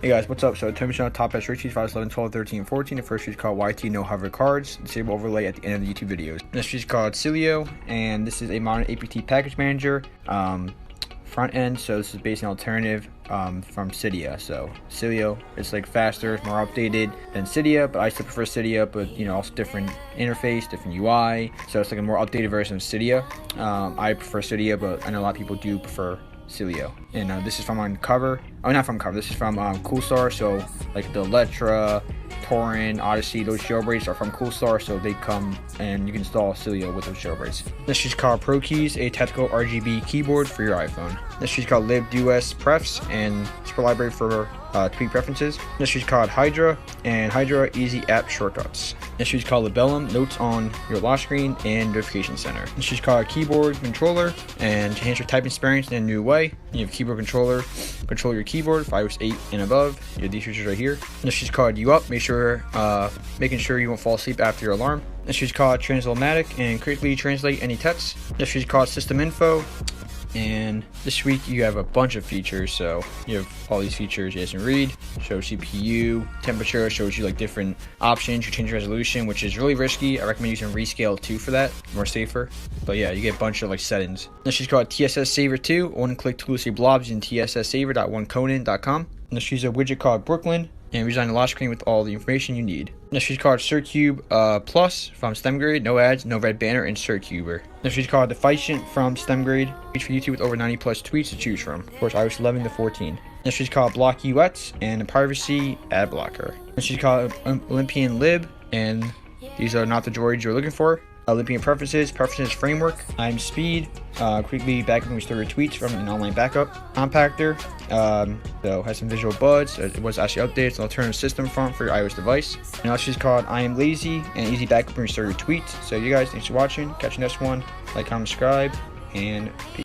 Hey guys, what's up? So temperature on top has short sheets files 11, 12, 13, 14. The first sheet is called YT No Hover Cards. Disable overlay at the end of the YouTube videos. This sheet is called Cilio, and this is a modern APT package manager front end. So this is basically an alternative from Cydia. So Cilio is like faster, more updated than Cydia, but I still prefer Cydia. But you know, also different interface, different UI. So it's like a more updated version of Cydia. I prefer Cydia, but I know a lot of people do prefer Cilio. And this is from Unc0ver. Oh, not from Unc0ver. This is from Coolstar. So like the Letra, Checkra1n, Odyssey, those jailbreaks are from Coolstar, so they come and you can install Cilio with those jailbreaks. This is called Pro Keys, a tactical RGB keyboard for your iPhone. This is called libduos prefs and super library for tweak preferences. This is called Hydra and Hydra easy app shortcuts. This is called Libellum, notes on your lock screen and notification center. This is called keyboard controller, and to enhance your typing experience in a new way, you have keyboard controller, control your keyboard for iOS 8 and above. You have these features right here. This is called You Up, making sure you won't fall asleep after your alarm. This is called Translate-O-Matic and quickly translate any text. This is called System Info. And this week you have a bunch of features, so you have all these features. You can read, shows CPU, temperature, shows you like different options. You change resolution, which is really risky. I recommend using Rescale 2 for that, more safer. But yeah, you get a bunch of like settings. This is called TSS Saver 2. One-click to save blobs in tsssaver.1conan.com. And this is a widget called Brooklyn, and redesign the lock screen with all the information you need. This is called CirCube Plus from StemGrade, no ads, no red banner, and CirCuber. This is called Deficient from StemGrade, feature for YouTube with over 90 plus tweets to choose from. Of course, iOS 11 to 14. This is called Block UX and a privacy ad blocker. This is called Olympian Lib, and these are not the droids you're looking for. Olympian preferences framework, time speed, quickly backup and restore your tweets from an online backup compactor. So has some visual buds. It was actually updated. It's an alternative system font for your iOS device. And also just called I Am Lazy and easy backup and restore your tweets. So you guys, thanks for watching. Catch you next one. Like, comment, subscribe, and peace.